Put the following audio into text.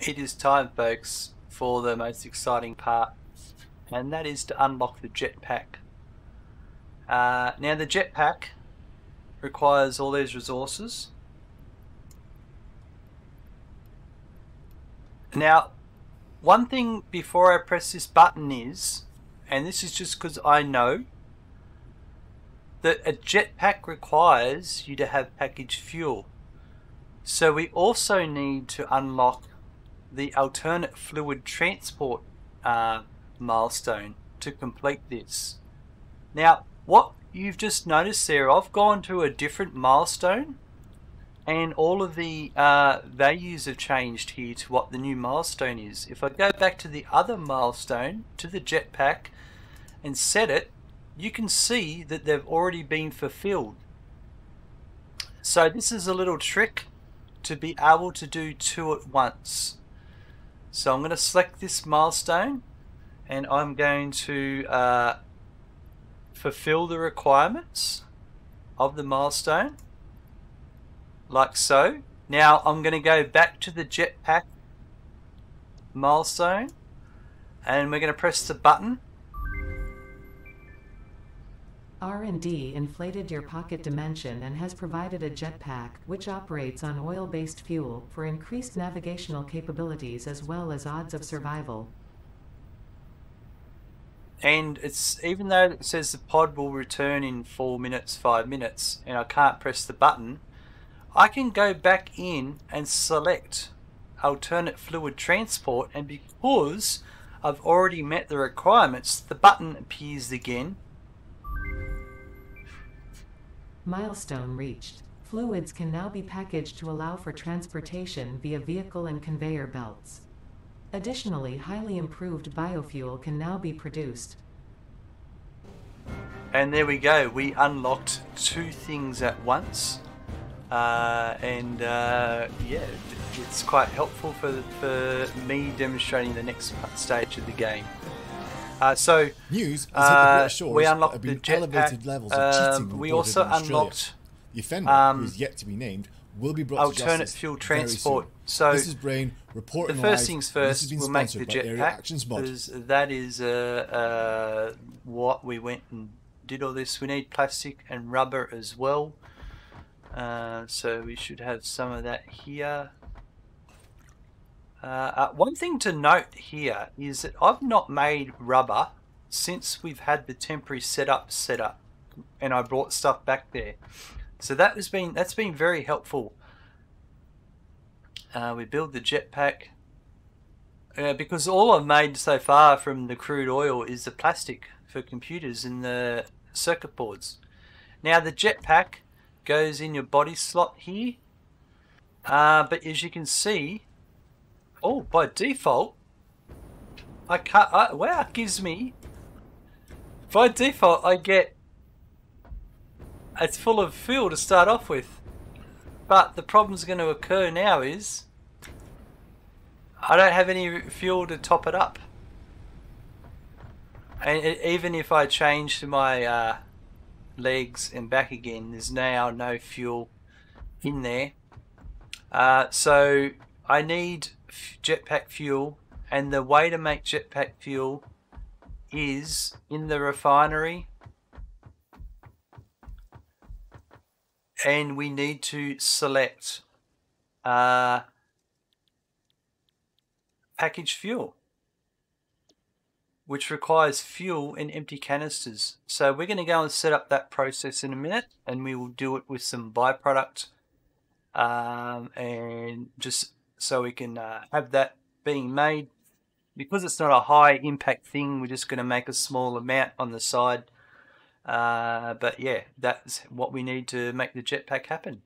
It is time, folks, for the most exciting part, and that is to unlock the jetpack. Now the jetpack requires all these resources. Now, one thing before I press this button is, and this is just because I know, that a jetpack requires you to have packaged fuel. So we also need to unlock the alternate fluid transport milestone to complete this. Now, what you've just noticed there, I've gone to a different milestone and all of the values have changed here to what the new milestone is. If I go back to the other milestone, to the jetpack, and set it, you can see that they've already been fulfilled. So this is a little trick to be able to do two at once. So I'm going to select this milestone and I'm going to fulfill the requirements of the milestone, like so. Now I'm going to go back to the jetpack milestone and we're going to press the button. R&D inflated your pocket dimension and has provided a jetpack which operates on oil-based fuel for increased navigational capabilities as well as odds of survival. And it's, even though it says the pod will return in 4 minutes, 5 minutes, and I can't press the button, I can go back in and select alternate fluid transport, and because I've already met the requirements, the button appears again. Milestone reached. Fluids can now be packaged to allow for transportation via vehicle and conveyor belts. Additionally, highly improved biofuel can now be produced. And there we go, we unlocked two things at once. Yeah, it's quite helpful for me demonstrating the next stage of the game. So news has hit the British shores we unlocked that have the been elevated jetpack. levels of cheating on We board also in Australia. unlocked The offender, who is yet to be named, will be brought to alternate justice fuel very transport. soon. So this is Brain reporting the first live, things and this first, has been we'll make the sponsored by Area jetpack, Actions Mod. because that is what we went and did all this. We need plastic and rubber as well, so we should have some of that here. One thing to note here is that I've not made rubber since we've had the temporary setup and I brought stuff back there, so that's been very helpful. We build the jetpack because all I've made so far from the crude oil is the plastic for computers and the circuit boards. Now the jetpack goes in your body slot here, but as you can see, by default I can't. Wow, it gives me, by default I get, it's full of fuel to start off with. But the problem's going to occur now is I don't have any fuel to top it up. And even if I change to my legs and back again, there's now no fuel in there. So I need jetpack fuel, and the way to make jetpack fuel is in the refinery. And we need to select packaged fuel, which requires fuel in empty canisters. So we're going to go and set up that process in a minute, and we will do it with some byproduct, and just so we can have that being made. Because it's not a high impact thing, we're just going to make a small amount on the side. But yeah, that's what we need to make the jetpack happen.